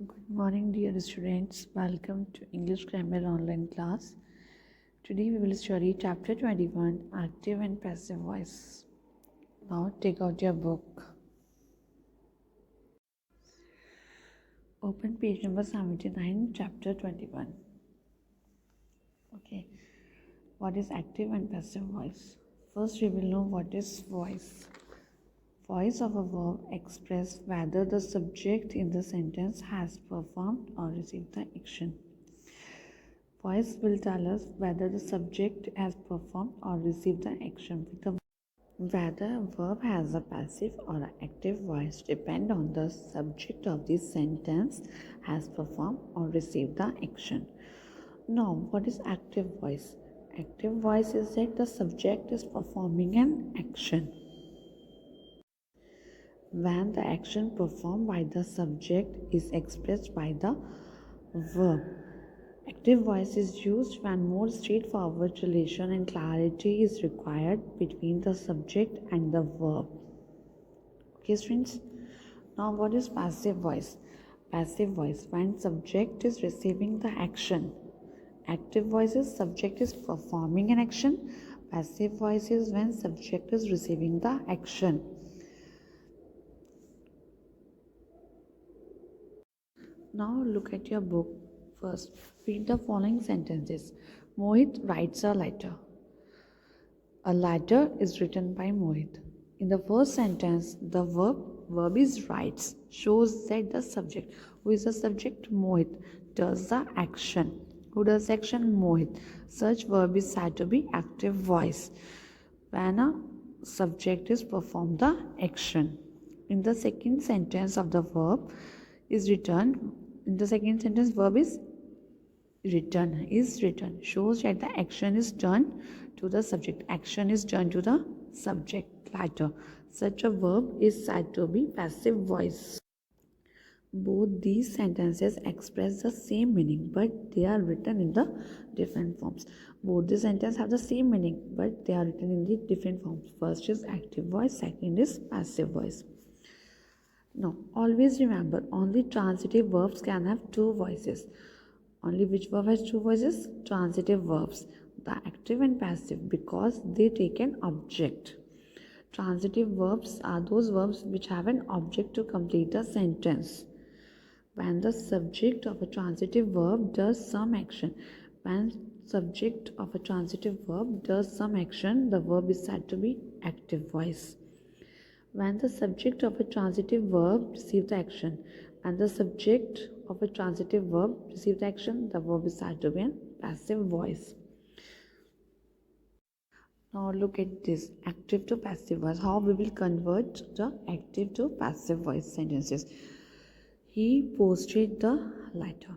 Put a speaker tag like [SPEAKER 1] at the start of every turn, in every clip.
[SPEAKER 1] Good morning, dear students. Welcome to English Grammar online class. Today we will study chapter 21, active and passive voice. Now take out your book. Open page number 79, chapter 21. Okay. What is active and passive voice? First we will know what is voice. Voice of a verb expresses whether the subject in the sentence has performed or received the action. Voice will tell us whether the subject has performed or received the action. Whether a verb has a passive or an active voice depends on the subject of the sentence has performed or received the action. Now, what is active voice? Active voice is that the subject is performing an action. When the action performed by the subject is expressed by the verb. Active voice is used when more straightforward relation and clarity is required between the subject and the verb. Okay, students? Now, what is passive voice? Passive voice, when subject is receiving the action. Active voice is subject is performing an action. Passive voice is when subject is receiving the action. Now look at your book. First, read the following sentences. Mohit writes a letter. A letter is written by Mohit. In the first sentence, the verb is writes, shows that the subject, who is the subject? Mohit, does the action. Who does the action? Mohit. Such verb is said to be active voice when a subject is performed the action. In the second sentence of the verb is written, in the second sentence verb is written shows that the action is done to the subject. Action is done to the subject letter. Such a verb is said to be passive voice. Both these sentences express the same meaning, but they are written in the different forms. Both the sentences have the same meaning, but they are written in the different forms. First is active voice, second is passive voice. Now, always remember, only transitive verbs can have two voices. Only which verb has two voices? Transitive verbs, the active and passive, because they take an object. Transitive verbs are those verbs which have an object to complete a sentence. When the subject of a transitive verb does some action, when subject of a transitive verb does some action, the verb is said to be active voice. When the subject of a transitive verb receives the action, and the subject of a transitive verb receives the action, the verb is said to be a passive voice. Now look at this, active to passive voice. How we will convert the active to passive voice sentences. He posted the letter.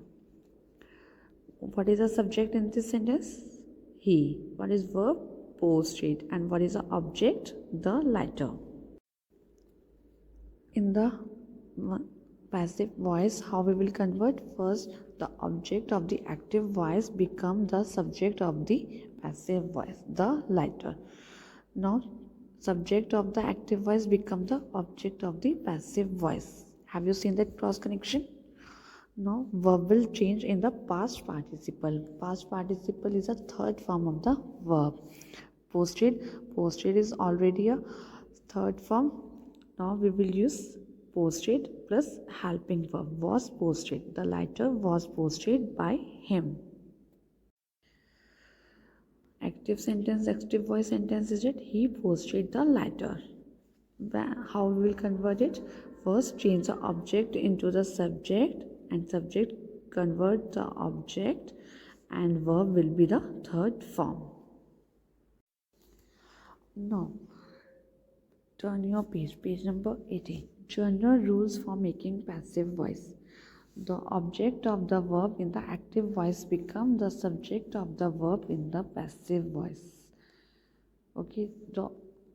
[SPEAKER 1] What is the subject in this sentence? He. What is verb? Posted. And what is the object? The letter. In the passive voice, how we will convert? First, the object of the active voice become the subject of the passive voice, the letter. Now, subject of the active voice become the object of the passive voice. Have you seen that cross connection? Now, verb will change in the past participle. Past participle is a third form of the verb. Posted is already a third form. Now we will use posted plus helping verb. Was posted. The letter was posted by him. Active sentence, active voice sentence is that he posted the letter. How we will convert it? First, change the object into the subject, and subject convert the object, and verb will be the third form. Now, turn your page number 18. General rules for making passive voice. The object of the verb in the active voice become the subject of the verb in the passive voice. Okay,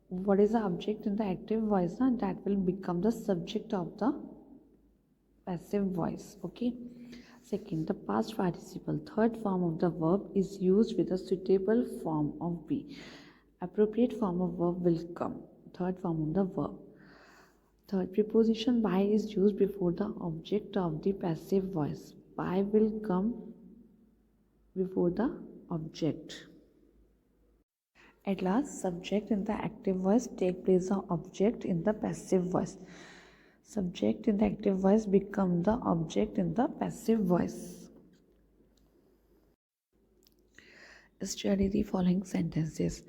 [SPEAKER 1] what is the object in the active voice? That will become the subject of the passive voice. Okay. Second, the past participle, third form of the verb, is used with a suitable form of be. Appropriate form of verb will come. Third form of the verb. Third, preposition by is used before the object of the passive voice. By will come before the object. At last, subject in the active voice take place of object in the passive voice. Subject in the active voice become the object in the passive voice. Study the following sentences.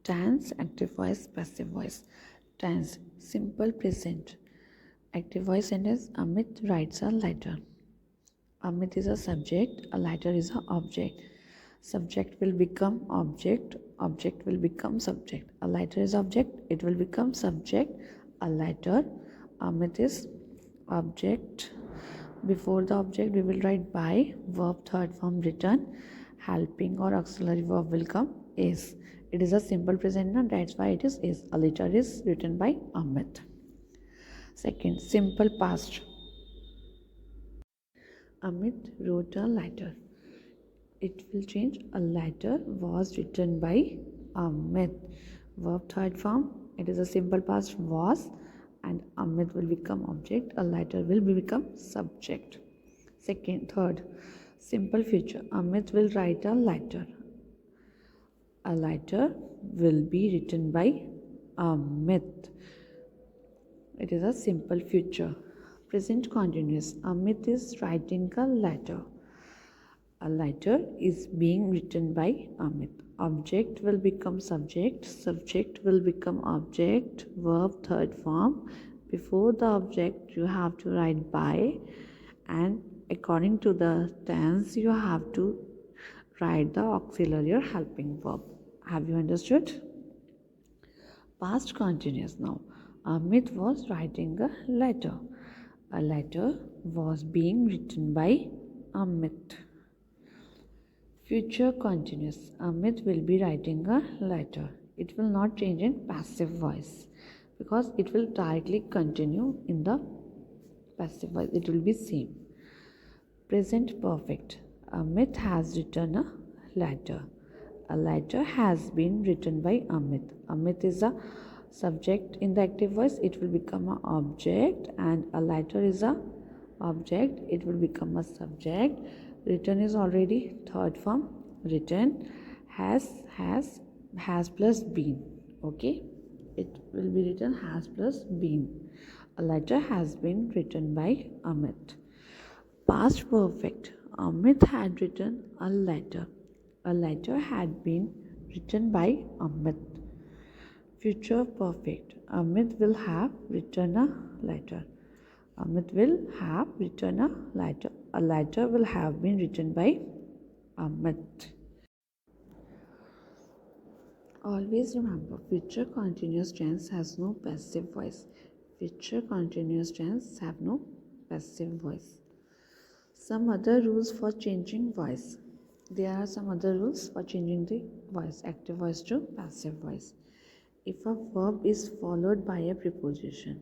[SPEAKER 1] Tense, active voice, passive voice. Tense, simple present. Active voice sentence, Amit writes a letter. Amit is a subject, a letter is an object. Subject will become object, object will become subject. A letter is object, it will become subject. A letter, Amit is object. Before the object we will write by, verb third form written, helping or auxiliary verb will come is. It is a simple present noun, that's why it is is. A letter is written by Amit. Second, simple past. Amit wrote a letter. It will change. A letter was written by Amit. Verb third form. It is a simple past was, and Amit will become object. A letter will become subject. Third, simple future. Amit will write a letter. A letter will be written by Amit. It is a simple future. Present continuous. Amit is writing a letter. A letter is being written by Amit. Object will become subject. Subject will become object. Verb third form. Before the object you have to write by, and according to the tense you have to write the auxiliary or helping verb. Have you understood? Past continuous now. Amit was writing a letter. A letter was being written by Amit. Future continuous. Amit will be writing a letter. It will not change in passive voice because it will directly continue in the passive voice. It will be same. Present perfect. Amit has written a letter. A letter has been written by Amit. Amit is a subject in the active voice. It will become an object, and a letter is a object. It will become a subject. Written is already third form. Written has plus been. Okay, it will be written has plus been. A letter has been written by Amit. Past perfect. Amit had written a letter. A letter had been written by Amit. Future perfect. Amit will have written a letter. Amit will have written a letter. A letter will have been written by Amit. Always remember, future continuous tense has no passive voice. Future continuous tense have no passive voice. Some other rules for changing voice. There are some other rules for changing the voice, active voice to passive voice. If a verb is followed by a preposition,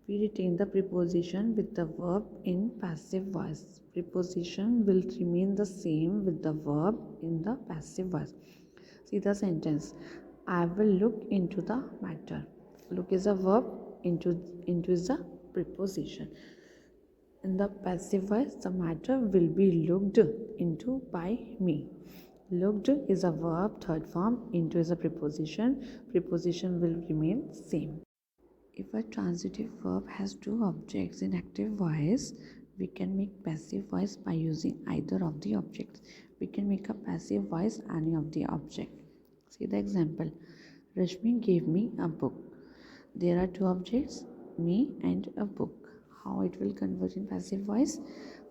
[SPEAKER 1] we retain the preposition with the verb in passive voice. Preposition will remain the same with the verb in the passive voice. See the sentence. I will look into the matter. Look is a verb, into is a preposition. In the passive voice, the matter will be looked into by me. Looked is a verb, third form, into is a preposition. Preposition will remain same. If a transitive verb has two objects in active voice, we can make passive voice by using either of the objects. We can make a passive voice any of the object. See the example. Rashmi gave me a book. There are two objects, me and a book. How it will convert in passive voice?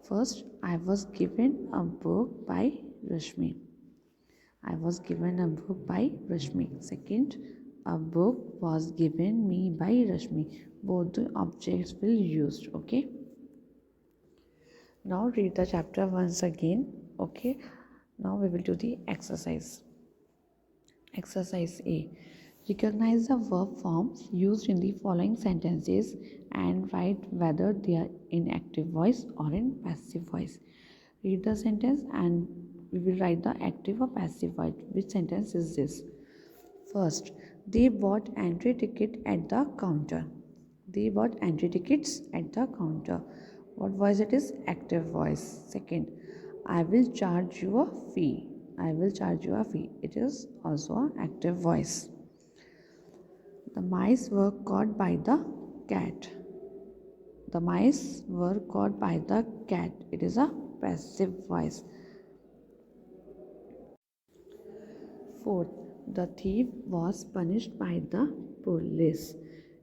[SPEAKER 1] First, I was given a book by Rashmi. I was given a book by Rashmi. Second, a book was given me by Rashmi. Both the objects will be used. Okay. Now read the chapter once again. Okay. Now we will do the exercise. Exercise A. Recognize the verb forms used in the following sentences and write whether they are in active voice or in passive voice. Read the sentence and we will write the active or passive voice. Which sentence is this? First, They bought entry ticket at the counter. They bought entry tickets at the counter. What voice it is? Active voice. Second, I will charge you a fee. I will charge you a fee. It is also an active voice. The mice were caught by the cat. The mice were caught by the cat. It is a passive voice. Fourth, the thief was punished by the police.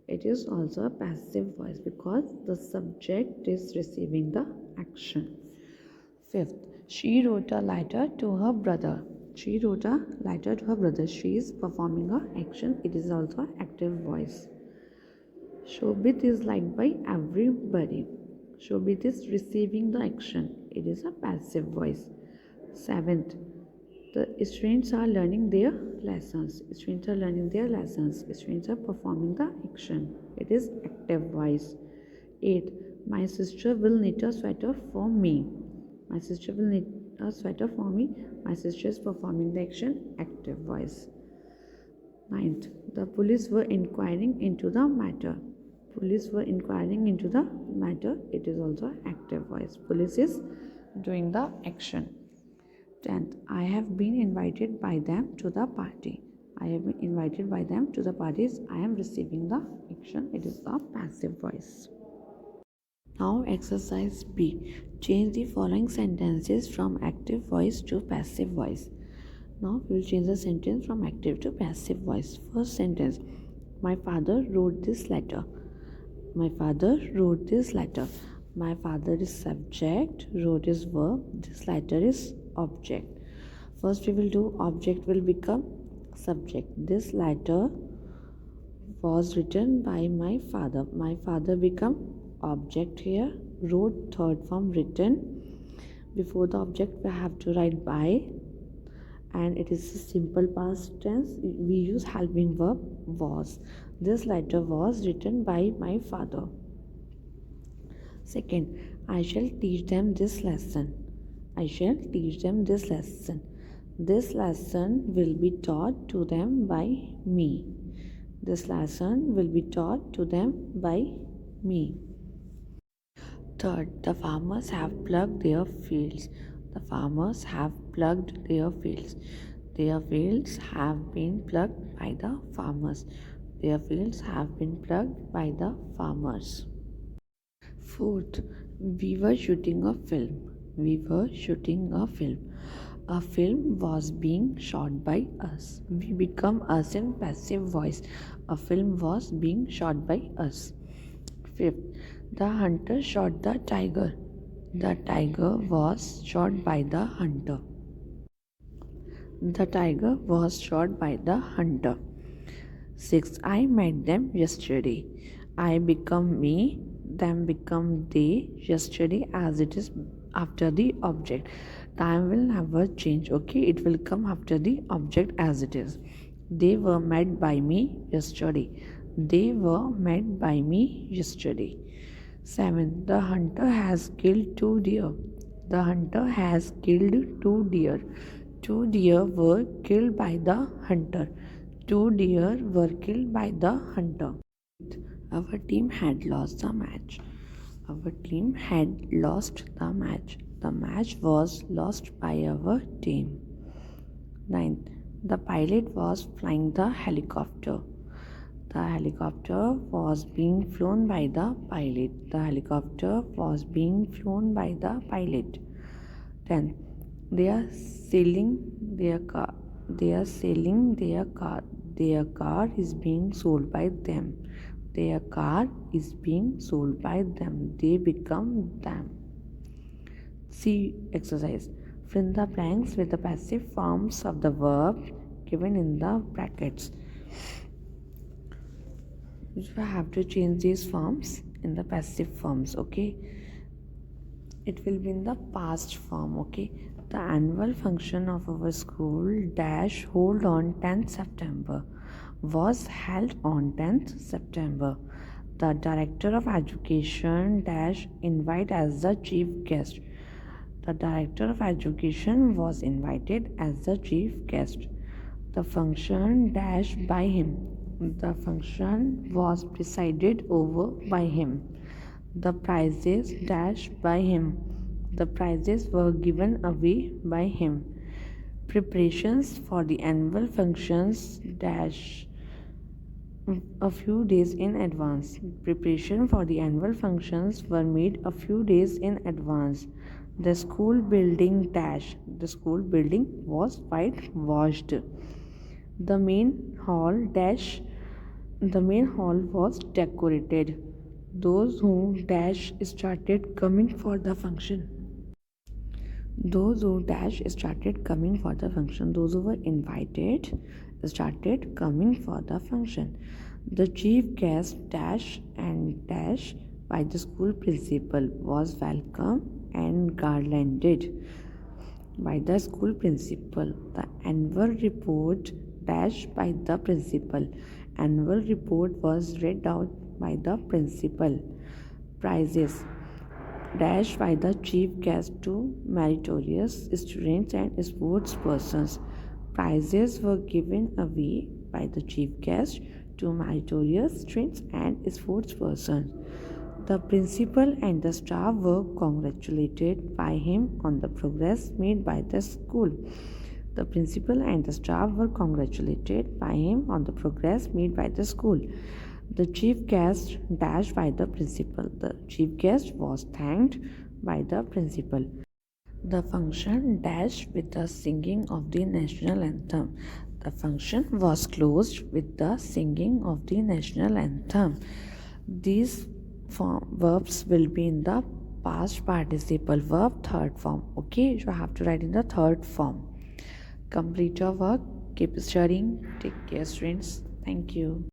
[SPEAKER 1] It is also a passive voice because the subject is receiving the action. Fifth, she wrote a letter to her brother. She wrote a letter to her brother. She is performing an action. It is also an active voice. Shobit is liked by everybody. Shobit is receiving the action. It is a passive voice. Seventh, the students are learning their lessons. Students are learning their lessons. Students are performing the action. It is active voice. 8. My sister will knit a sweater for me. My sister will knit a sweater for me. My sister is performing the action. Active voice. 9th. The police were inquiring into the matter. Police were inquiring into the matter. It is also active voice. Police is doing the action. 10th, I have been invited by them to the party. I have been invited by them to the parties. I am receiving the action. It is a passive voice. Now exercise B. Change the following sentences from active voice to passive voice. Now we will change the sentence from active to passive voice. First sentence. My father wrote this letter. My father wrote this letter. My father is subject, wrote is verb, this letter is object. First we will do object will become subject. This letter was written by my father. My father become object here. Wrote third form written. Before the object we have to write by, and it is a simple past tense. We use helping verb was. This letter was written by my father. Second, I shall teach them this lesson. I shall teach them this lesson. This lesson will be taught to them by me. This lesson will be taught to them by me. Third, the farmers have plugged their fields. The farmers have plugged their fields. Their fields have been plugged by the farmers. Their fields have been plugged by the farmers. Fourth, we were shooting a film. We were shooting a film. A film was being shot by us. We become us in passive voice. A film was being shot by us. Fifth, the hunter shot the tiger. The tiger was shot by the hunter. The tiger was shot by the hunter. Sixth, I met them yesterday. I become me, them become they, yesterday as it is after the object. Time will never change, okay? It will come after the object as it is. They were met by me yesterday. They were met by me yesterday. 7. The hunter has killed 2 deer. The hunter has killed 2 deer. 2 deer were killed by the hunter. 2 deer were killed by the hunter. Our team had lost the match. Our team had lost the match. The match was lost by our team. 9th. The pilot was flying the helicopter. The helicopter was being flown by the pilot. The helicopter was being flown by the pilot. 10th. They are selling their car. They are selling their car. Their car is being sold by them. Their car is being sold by them. They become them. C exercise. Fill in the blanks with the passive forms of the verb given in the brackets. You have to change these forms in the passive forms, okay? It will be in the past form, okay? The annual function of our school dash hold on 10th September was held on 10th September. The director of education dash invite as the chief guest. The director of education was invited as the chief guest. The function dash by him. The function was presided over by him. The prizes dash by him. The prizes were given away by him. Preparations for the annual functions dash a few days in advance. Preparation for the annual functions were made a few days in advance. The school building dash. The school building was whitewashed. The main hall dash. The main hall was decorated. Those who dash started coming for the function. Those who dash started coming for the function. Those who were invited started coming for the function. The chief guest dash and dash by the school principal was welcome and garlanded by the school principal. The annual report dash by the principal. Annual report was read out by the principal. Prizes dash by the chief guest to meritorious students and sports persons. Prizes were given away by the chief guest to meritorious students and sports persons. The principal and the staff were congratulated by him on the progress made by the school. The principal and the staff were congratulated by him on the progress made by the school. The chief guest dashed by the principal. The chief guest was thanked by the principal. The function dashed with the singing of the national anthem. The function was closed with the singing of the national anthem. These verbs will be in the past participle verb third form. Okay, you have to write in the third form. Complete your work. Keep studying. Take care, students. Thank you.